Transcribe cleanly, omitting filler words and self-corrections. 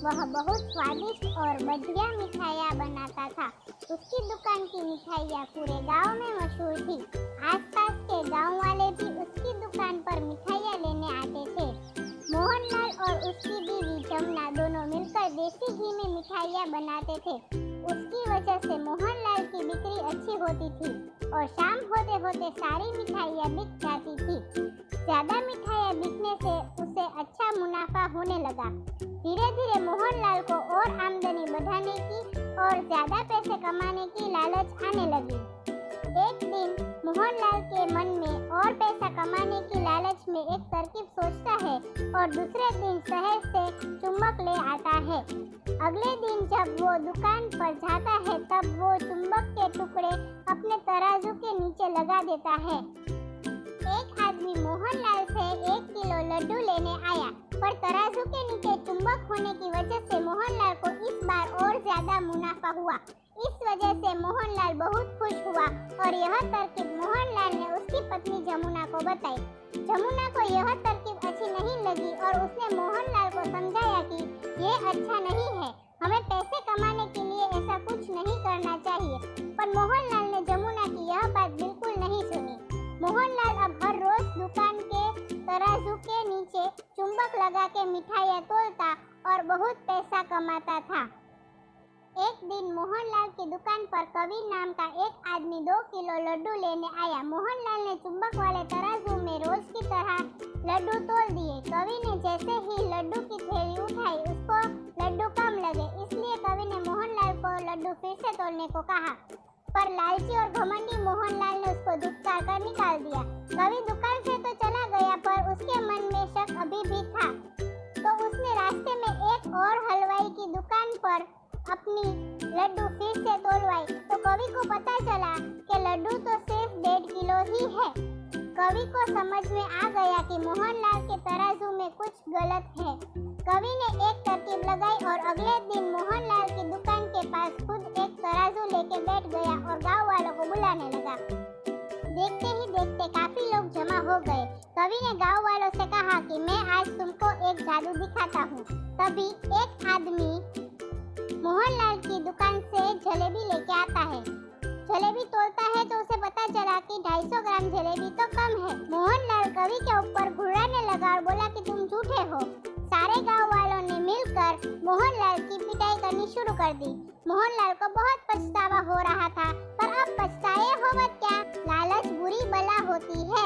वह बहुत स्वादिष्ट और बढ़िया मिठाइयाँ बनाता था। उसकी दुकान की मिठाइयाँ पूरे गांव में मशहूर थी। आसपास के गांव वाले भी उसकी दुकान पर मिठाइयाँ लेने आते थे। मोहनलाल और उसकी बीवी जमुना दोनों मिलकर देसी घी में मिठाइयाँ बनाते थे। उसकी वजह से मोहनलाल की बिक्री अच्छी होती थी और शाम होते होते सारी मिठाइयाँ बिक जाती थी। ज्यादा मिठाइयाँ बिकने से उसे अच्छा मुनाफा होने लगा। धीरे धीरे मोहनलाल को और आमदनी बढ़ाने की और ज्यादा पैसे कमाने की लालच आने लगी। एक दिन मोहनलाल के मन में और पैसा कमाने की लालच में एक तरकीब सोचता है और दूसरे दिन शहर से चुम्बक ले आता है। अगले दिन जब वो दुकान पर जाता है तब वो चुम्बक के टुकड़े अपने तराजू के नीचे लगा देता है। एक आदमी मोहनलाल से 1 किलो लड्डू लेने आया, पर तराजू के नीचे चुम्बक होने की वजह से मोहनलाल को इस बार और ज्यादा मुनाफा हुआ। इस वजह से मोहनलाल बहुत खुश हुआ और यह तरकीब मोहनलाल ने उसकी पत्नी जमुना को बताई। जमुना को यह तरकीब अच्छी नहीं लगी और उसने मोहनलाल को समझाया कि ये अच्छा नहीं है, हमें पैसे कमाने के लिए ऐसा कुछ नहीं करना चाहिए। पर मोहनलाल ने जमुना की यह बात बिल्कुल नहीं सुनी। मोहनलाल अब हर रोज दुकान के तराजू के नीचे चुम्बक लगा के मिठाइयाँ तोलता और बहुत पैसा कमाता था। एक दिन मोहनलाल की दुकान पर कबीर नाम का एक आदमी 2 किलो लड्डू लेने आया। मोहनलाल ने चुम्बक वाले तराजू में रोज की तरह लड्डू तोल दिए। कबीर ने जैसे ही लड्डू की थैली उठाई उसको लड्डू कम लगे, इसलिए कबीर ने मोहनलाल को लड्डू फिर से तोलने को कहा, पर लालची और घमंडी मोहनलाल ने उसको धुतकार कर निकाल दिया। कबीर दुकान से तो चला गया, पर उसके मन में शक अभी भी था। तो उसने रास्ते में एक और हलवाई की दुकान पर अपनी लड्डू फिर से तोलवाई तो कवि को पता चला कि लड्डू तो सिर्फ 1.5 किलो ही है। कवि को समझ में आ गया कि मोहनलाल के तराजू में कुछ गलत है। कवि ने एक तरकीब लगाई और अगले दिन मोहनलाल की दुकान के पास खुद एक तराजू लेके बैठ गया और गांव वालों को बुलाने लगा। देखते ही देखते काफी लोग जमा हो गए। कवि ने गांव वालों से कहा कि मैं आज तुमको एक जादू दिखाता हूँ। तभी एक आदमी मोहनलाल की दुकान से जलेबी लेके आता है। जलेबी तोलता है तो उसे पता चला कि 250 ग्राम जलेबी तो कम है। मोहनलाल कवि के ऊपर घुराने लगा और बोला कि तुम झूठे हो। सारे गांव वालों ने मिलकर मोहनलाल की पिटाई करनी शुरू कर दी। मोहनलाल को बहुत पछतावा हो रहा था, पर अब पछताए होवत क्या, लालच बुरी बला होती है।